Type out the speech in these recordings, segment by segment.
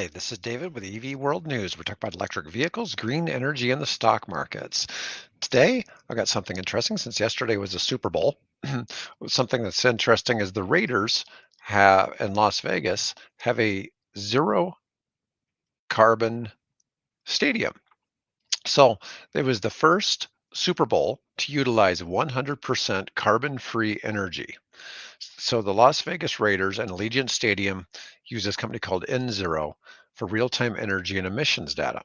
Hi, this is David with EV World News. We're talking about electric vehicles, green energy, and the stock markets. Today, I got something interesting since yesterday was the Super Bowl. Something that's interesting is the Raiders have in Las Vegas have a zero carbon stadium. So it was the first Super Bowl to utilize 100% carbon-free energy. So the Las Vegas Raiders and Allegiant Stadium use this company called N0 for real-time energy and emissions data.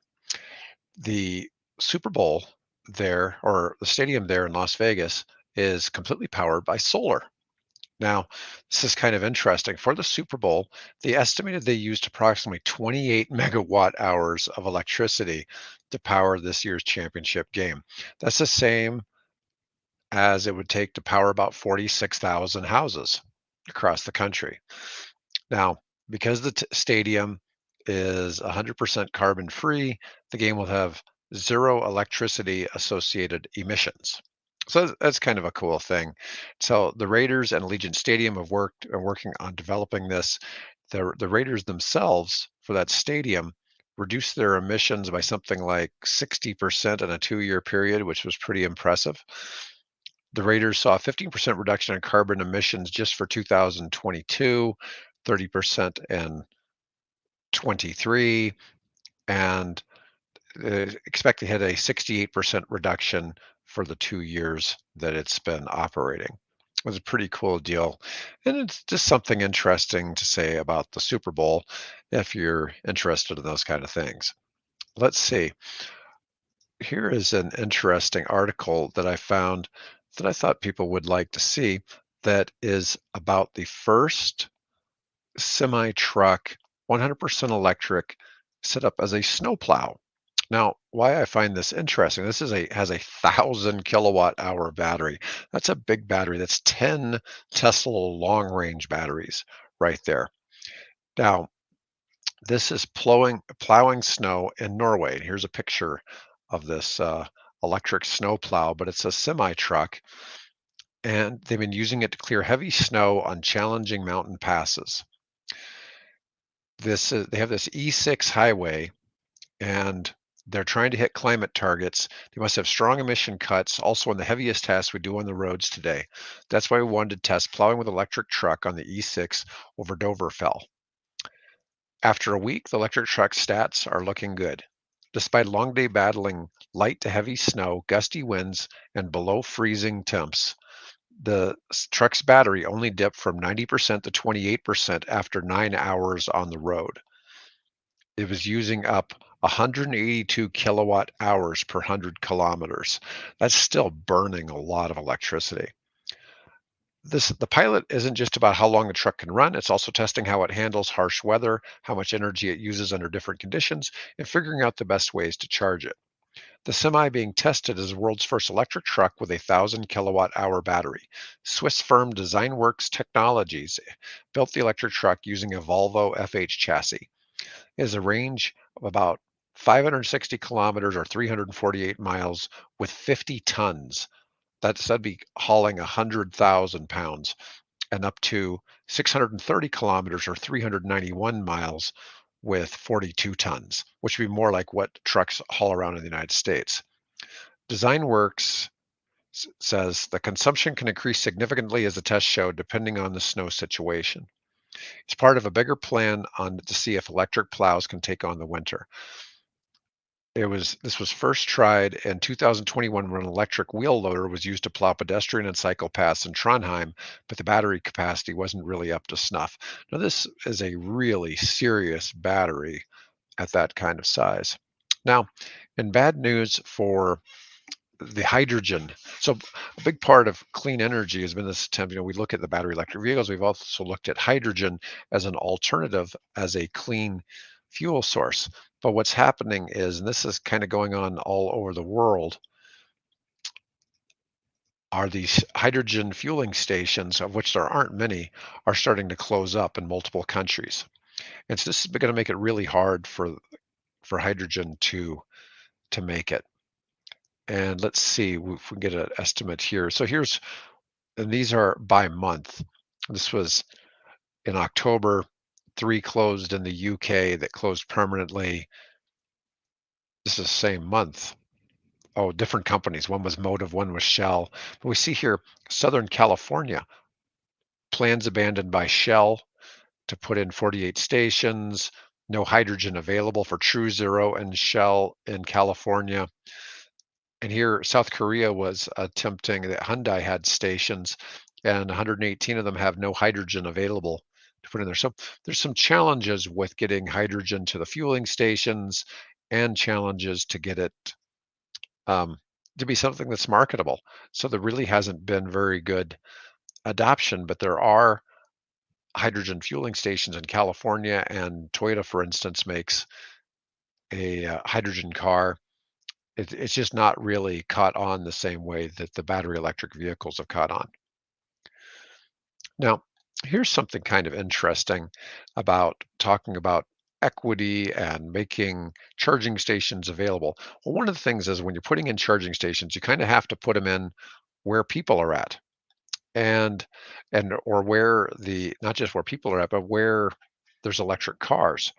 The Super Bowl there, or the stadium there in Las Vegas, is completely powered by solar. Now, this is kind of interesting. For the Super Bowl, they estimated they used approximately 28 megawatt hours of electricity to power this year's championship game. That's the same as it would take to power about 46,000 houses across the country. Now, because the stadium is 100% carbon free, the game will have zero electricity associated emissions. So that's kind of a cool thing. So the Raiders and Allegiant Stadium are working on developing this. The Raiders themselves for that stadium reduced their emissions by something like 60% in a 2-year period, which was pretty impressive. The Raiders saw a 15% reduction in carbon emissions just for 2022, 30% in 23, and expect to hit a 68% reduction for the 2 years that it's been operating. It was a pretty cool deal. And it's just something interesting to say about the Super Bowl if you're interested in those kind of things. Let's see. Here is an interesting article that I found that I thought people would like to see that is about the first semi truck, 100% electric, set up as a snowplow. Now, why I find this interesting, this is has a 1,000 kilowatt hour battery. That's a big battery. That's 10 Tesla long range batteries right there. Now, this is plowing snow in Norway. Here's a picture of this electric snow plow, but it's a semi truck, and they've been using it to clear heavy snow on challenging mountain passes. They have this E6 highway, and they're trying to hit climate targets. They must have strong emission cuts, also on the heaviest tasks we do on the roads today. That's why we wanted to test plowing with electric truck on the E6 over Doverfell. After a week, the electric truck stats are looking good. Despite a long day battling light to heavy snow, gusty winds, and below freezing temps, the truck's battery only dipped from 90% to 28% after 9 hours on the road. It was using up 182 kilowatt hours per 100 kilometers. That's still burning a lot of electricity. The pilot isn't just about how long the truck can run, it's also testing how it handles harsh weather, how much energy it uses under different conditions, and figuring out the best ways to charge it. The semi being tested is the world's first electric truck with a 1,000 kilowatt hour battery. Swiss firm DesignWorks Technologies built the electric truck using a Volvo FH chassis. It has a range of about 560 kilometers or 348 miles with 50 tons. That'd be hauling 100,000 pounds, and up to 630 kilometers or 391 miles with 42 tons, which would be more like what trucks haul around in the United States. DesignWorks says the consumption can increase significantly as the test showed, depending on the snow situation. It's part of a bigger plan to see if electric plows can take on the winter. This was first tried in 2021 when an electric wheel loader was used to plow pedestrian and cycle paths in Trondheim, but the battery capacity wasn't really up to snuff. Now, this is a really serious battery at that kind of size. Now, in bad news for the hydrogen. So a big part of clean energy has been this attempt, we look at the battery electric vehicles. We've also looked at hydrogen as an alternative, as a clean fuel source. But what's happening is, and this is kind of going on all over the world, are these hydrogen fueling stations, of which there aren't many, are starting to close up in multiple countries. And so this is going to make it really hard for hydrogen to make it. And let's see if we can get an estimate here. So and these are by month. This was in October. 3 closed in the UK that closed permanently. This is the same month. Oh, different companies. One was Motive, one was Shell. But we see here Southern California, plans abandoned by Shell to put in 48 stations, no hydrogen available for True Zero and Shell in California. And here, South Korea was attempting that Hyundai had stations, and 118 of them have no hydrogen available to put in there. So there's some challenges with getting hydrogen to the fueling stations and challenges to get it um, to be something that's marketable. So there really hasn't been very good adoption, but there are hydrogen fueling stations in California, and Toyota, for instance, makes a hydrogen car. It's just not really caught on the same way that the battery electric vehicles have caught on. Now, here's something kind of interesting about talking about equity and making charging stations available. Well, one of the things is when you're putting in charging stations, you kind of have to put them in where people are at and or where the not just where people are at, but where there's electric cars.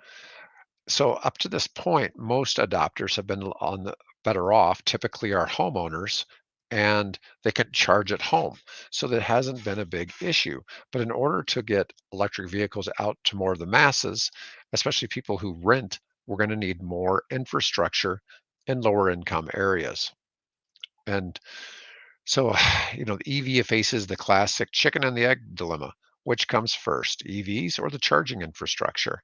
So up to this point, most adopters have been on the better off, typically are homeowners, and they can charge at home. So that hasn't been a big issue. But in order to get electric vehicles out to more of the masses, especially people who rent, we're going to need more infrastructure in lower income areas. And so, the EV faces the classic chicken and the egg dilemma. Which comes first, EVs or the charging infrastructure?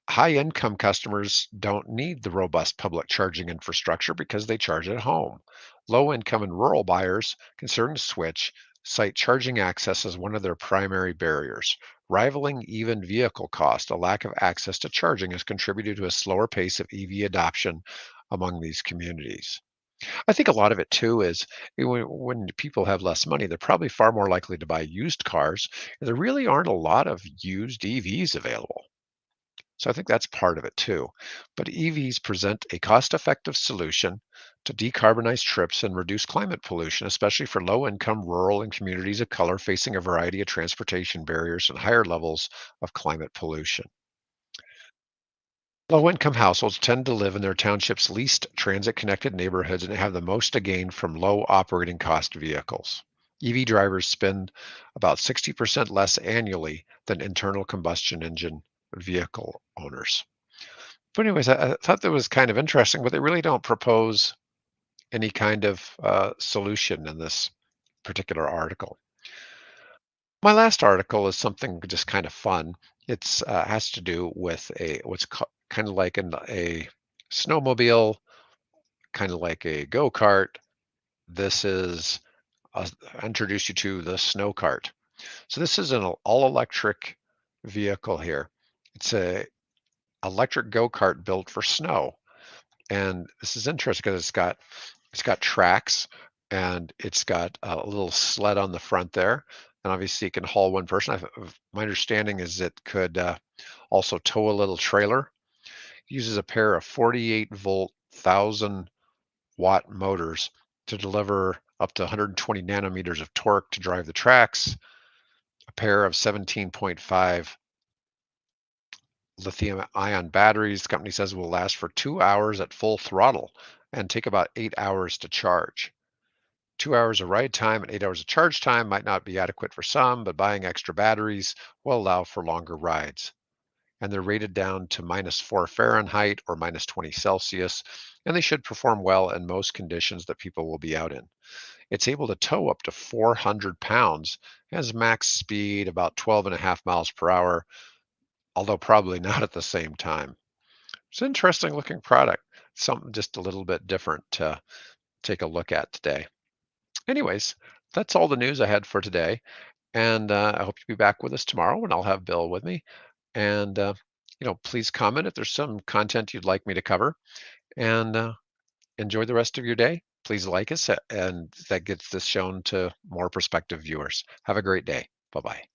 High income customers don't need the robust public charging infrastructure because they charge at home. Low income and rural buyers concerned to switch cite charging access as one of their primary barriers. Rivaling even vehicle cost, a lack of access to charging has contributed to a slower pace of EV adoption among these communities. I think a lot of it too is when people have less money, they're probably far more likely to buy used cars. And there really aren't a lot of used EVs available. So I think that's part of it too. But EVs present a cost-effective solution to decarbonize trips and reduce climate pollution, especially for low-income rural and communities of color facing a variety of transportation barriers and higher levels of climate pollution. Low-income households tend to live in their township's least transit-connected neighborhoods and have the most to gain from low operating cost vehicles. EV drivers spend about 60% less annually than internal combustion engine vehicle owners. But anyways, I thought that was kind of interesting, but they really don't propose any kind of solution in this particular article. My last article is something just kind of fun. It's has to do with a kind of like a snowmobile, kind of like a go kart. This is I introduce you to the snow cart. So this is an all electric vehicle here. It's a electric go kart built for snow. And this is interesting because it's got tracks and it's got a little sled on the front there. And obviously, it can haul one person. My understanding is it could also tow a little trailer. It uses a pair of 48-volt, 1,000-watt motors to deliver up to 120 nanometers of torque to drive the tracks. A pair of 17.5 lithium ion batteries, the company says, will last for 2 hours at full throttle and take about 8 hours to charge. 2 hours of ride time and 8 hours of charge time might not be adequate for some, but buying extra batteries will allow for longer rides. And they're rated down to -4 Fahrenheit or -20 Celsius, and they should perform well in most conditions that people will be out in. It's able to tow up to 400 pounds, has max speed about 12.5 miles per hour, although probably not at the same time. It's an interesting looking product, something just a little bit different to take a look at today. Anyways, that's all the news I had for today. And I hope you'll be back with us tomorrow when I'll have Bill with me. And, please comment if there's some content you'd like me to cover. And enjoy the rest of your day. Please like us, and that gets this shown to more prospective viewers. Have a great day. Bye bye.